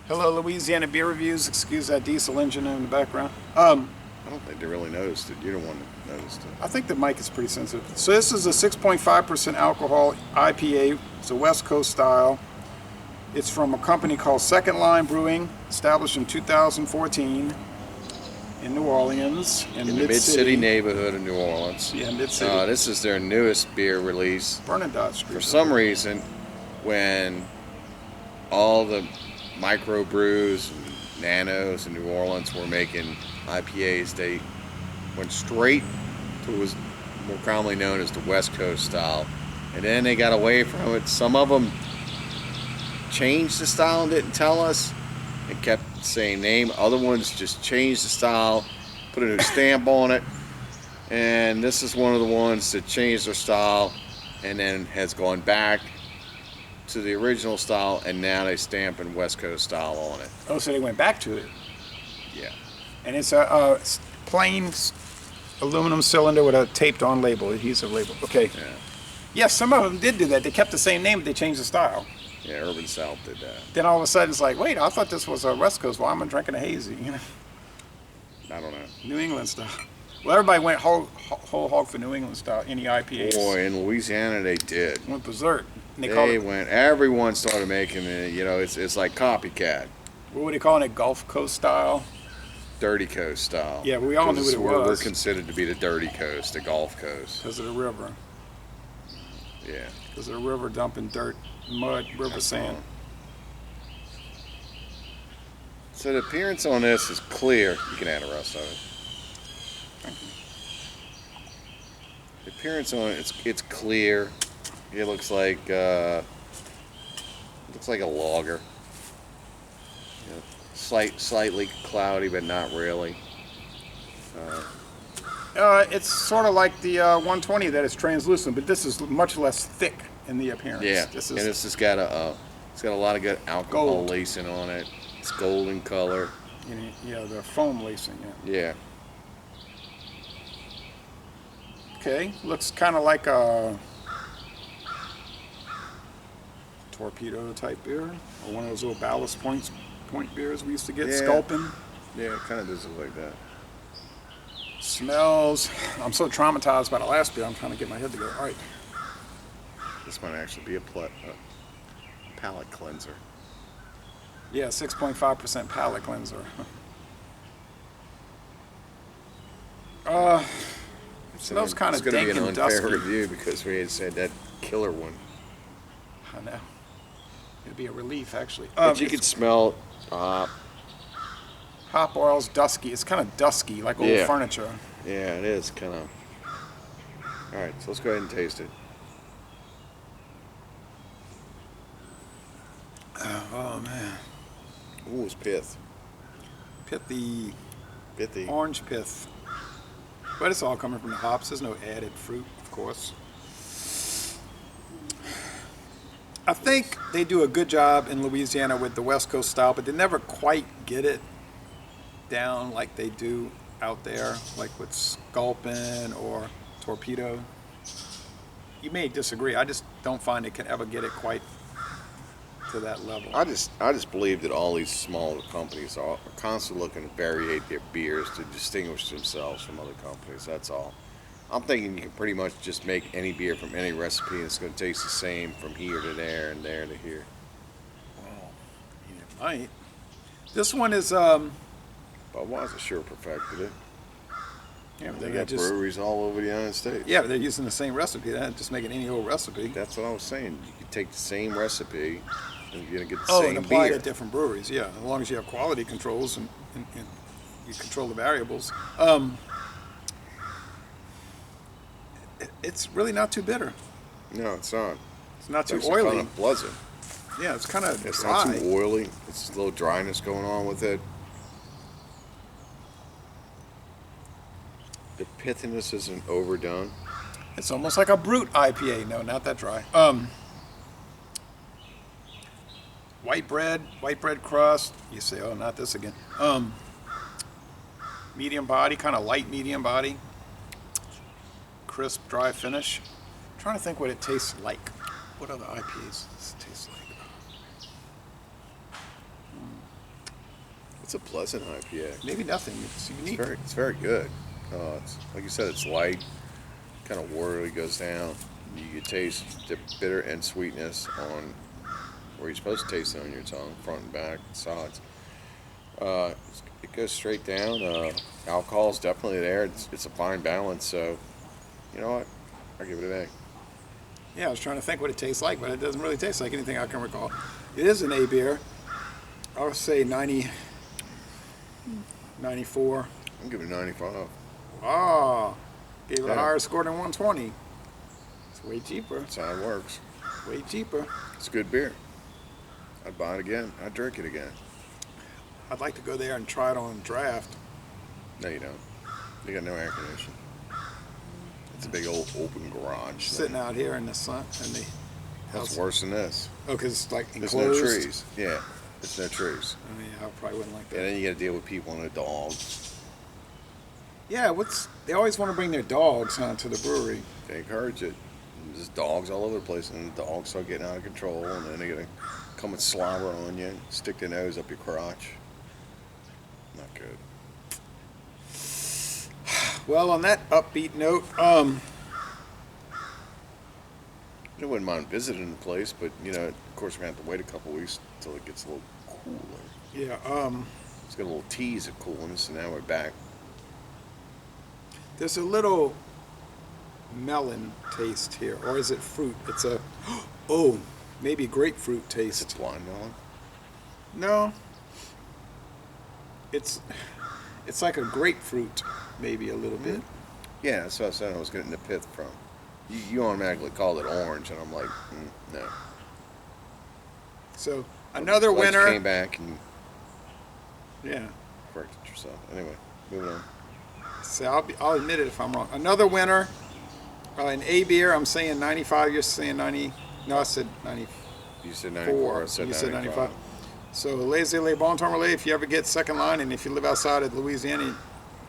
Hello, Louisiana Beer Reviews. Excuse that diesel engine in the background. I don't think they really noticed it. You're the one that noticed it. I think the mic is pretty sensitive. So this is a 6.5% alcohol IPA. It's a West Coast style. It's from a company called Second Line Brewing, established in 2014 in New Orleans, In the Mid-City neighborhood of New Orleans. Yeah, Mid-City. This is their newest beer release. Bernadette Street. For some reason, when all the microbrews and nanos in New Orleans were making IPAs, they went straight to what was more commonly known as the West Coast style. And then they got away from it. Some of them changed the style and didn't tell us and kept the same name. Other ones just changed the style, put a new stamp on it. And this is one of the ones that changed their style and then has gone back to the original style, and now they stamping West Coast style on it. Oh, so they went back to it. Yeah. And it's a plain aluminum cylinder with a taped-on label, adhesive label. Okay. Yeah. Yes, some of them did do that. They kept the same name, but they changed the style. Yeah, Urban South did that. Then all of a sudden it's like, wait, I thought this was a West Coast. Why am I drinking a hazy? You know, I don't know. New England style. Well, everybody went whole hog for New England style. Any IPAs? Boy, in Louisiana they did. Went berserk. And they called it, Everyone started making it, it's like copycat. what were they calling it? Gulf Coast style? Dirty Coast style. Yeah, we all knew what it was. We're considered to be the Dirty Coast, the Gulf Coast. Because of the river. Yeah. Because of the river dumping dirt, mud, river sand. So the appearance on this is clear. You can add the rest of it. The appearance on it, it's clear. It looks like a lager. Slightly cloudy, but not really. It's sort of like the 120 that is translucent, but this is much less thick in the appearance. Yeah, This and is, it's just got a lot of good alcohol Gold. lacing on it. It's golden color. yeah, the foam lacing. Yeah. Yeah. Okay, looks kind of like a torpedo type beer, or one of those little ballast point beers we used to get. Yeah. Sculpin. Yeah, it kind of does look like that. Smells. I'm so traumatized by the last beer. I'm trying to get my head together. All right. This might actually be a palate cleanser. Yeah, 6.5% palate cleanser. Smells kind of It's going dank to be an and unfair dusty. review because we had said that killer one. I know. It'd be a relief, actually. But you could smell hop. Hop oil's dusky. It's kind of dusky, like old Yeah. furniture. Yeah, it is kind of. All right, so let's go ahead and taste it. Oh man, Ooh, it's pith. pithy, Pithy. orange pith. But it's all coming from the hops. There's no added fruit, of course. I think they do a good job in Louisiana with the West Coast style, but they never quite get it down like they do out there, like with Sculpin or Torpedo. You may disagree. I just don't find they can ever get it quite to that level. I just believe that all these smaller companies are constantly looking to variate their beers to distinguish themselves from other companies. That's all. I'm thinking you can pretty much just make any beer from any recipe and it's going to taste the same from here to there and there to here. Well, it might. This one is Budweiser sure perfected it. yeah, but They they're got breweries all over the United States. yeah, but they're using the same recipe. They're not just making any old recipe. That's what I was saying. You could take the same recipe and you're going to get the Oh, same and apply it beer. at different breweries. Yeah, as long as you have quality controls and you control the variables. It's really not too bitter. No, it's not. It's not too It's oily. kind of pleasant. Yeah, it's kind of It's dry. not too oily. It's a little dryness going on with it. The pithiness isn't overdone. It's almost like a Brewed IPA. No, not that dry. White bread crust. You say, oh, not this again. Medium body, kind of light medium body. Crisp, dry finish. I'm trying to think what it tastes like. What other IPAs does it taste like? It's a pleasant IPA. Maybe nothing. It's unique. It's very good. It's like you said, it's light, kind of watery, goes down. You can taste the bitter and sweetness on where you're supposed to taste it on your tongue, front and back, sides. It goes straight down. Alcohol's definitely there. It's a fine balance. So, you know what? I'll give it an A. Yeah, I was trying to think what it tastes like, but it doesn't really taste like anything I can recall. It is an A beer. I would say 90, 94. I'm giving it 95. Oh, gave it a Yeah. higher score than 120. It's way cheaper. That's how it works. Way cheaper. It's a good beer. I'd buy it again. I'd drink it again. I'd like to go there and try it on draft. No, you don't. You got no air conditioning. It's a big old open garage. Sitting out here in the sun in the That's house. worse than this. Oh, because it's like There's enclosed. no trees. Yeah, there's no trees. Oh, yeah, I probably wouldn't like And that. then you got to deal with people and a dog. Yeah, they always want to bring their dogs to the brewery. They encourage it. There's dogs all over the place, and the dogs start getting out of control, and then they're gonna come and slobber on you, stick their nose up your crotch. Not good. Well, on that upbeat note, I wouldn't mind visiting the place, but of course, we're gonna have to wait a couple weeks until it gets a little cooler. yeah, It's got a little tease of coolness, and now we're back. there's a little melon taste here, or is it fruit? It's a, maybe grapefruit It's taste. blind melon. No, it's like a grapefruit, maybe a little bit. Yeah, that's what I said. I was getting the pith from. You automatically called it orange, and I'm like, no. So another Glad you winner. came back and Yeah. corrected yourself. Anyway, moving on. So I'll admit it if I'm wrong. Another winner, an A beer. I'm saying 95. You're saying 90. No, I said 94. You said 94. I You said said 95. 95. So Laissez-les Bon Temps Relais, if you ever get second line, and if you live outside of Louisiana,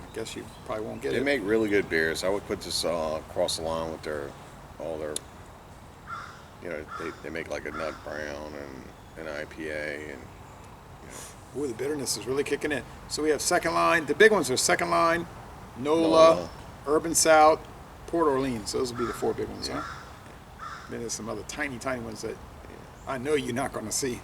I guess you probably won't get They it. make really good beers. I would put this across the line with all their, they make like a nut brown and an IPA and. Ooh, the bitterness is really kicking in. So we have second line. The big ones are second line, NOLA, NOLA. Urban South, Port Orleans. Those will be the four big ones, Yeah. huh? Then there's some other tiny ones that I know you're not going to see.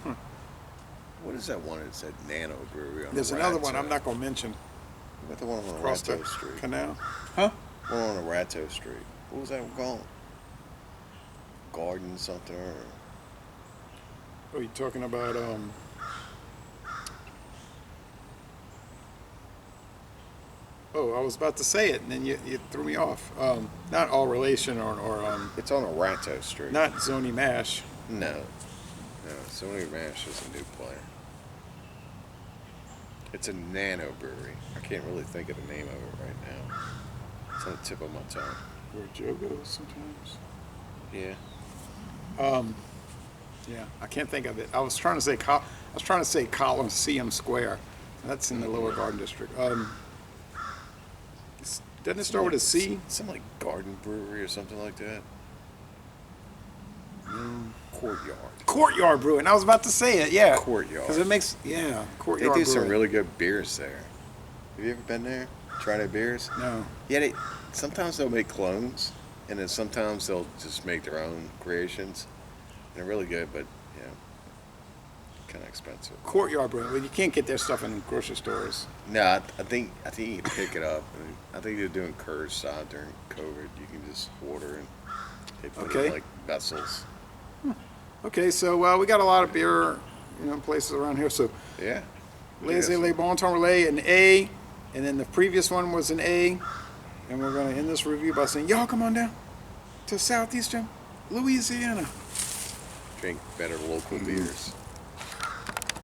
What is that one? It's that Nano Brewery on There's the another Ratto. one I'm not going to mention. What about the one on Across the Ratto Street? canal. Huh? One on Ratto Street. What was that one called? Garden something or Oh, you're talking about Oh, I was about to say it, and then you threw me off. Not All Relation or it's on a Ratto Street. not Zony Mash. No, Sony Mash is a new player. It's a Nano Brewery. I can't really think of the name of it right now. It's on the tip of my tongue. Where Joe goes sometimes. Yeah. Yeah, I can't think of it. I was trying to say Coliseum Square. That's in the Lower Garden District. Doesn't it start with a C? Something like Garden Brewery or something like that. Courtyard. Courtyard Brewing. I was about to say it. Yeah. Courtyard. Because it makes They Courtyard do some Brewing. really good beers there. Have you ever been there? Tried their beers? No. Yeah, sometimes they'll make clones, and then sometimes they'll just make their own creations. They're really good, but kind of expensive. Courtyard Brewing. Well, you can't get their stuff in grocery stores. No, I think you can pick it up. I think they're doing curbside during COVID. You can just order and they put it Okay. in like vessels. Okay, so we got a lot of beer, places around here. So Yeah. Laissez-les Bon Temps Relais, an A, and then the previous one was an A. And we're going to end this review by saying, y'all come on down to southeastern Louisiana. Drink better local beers.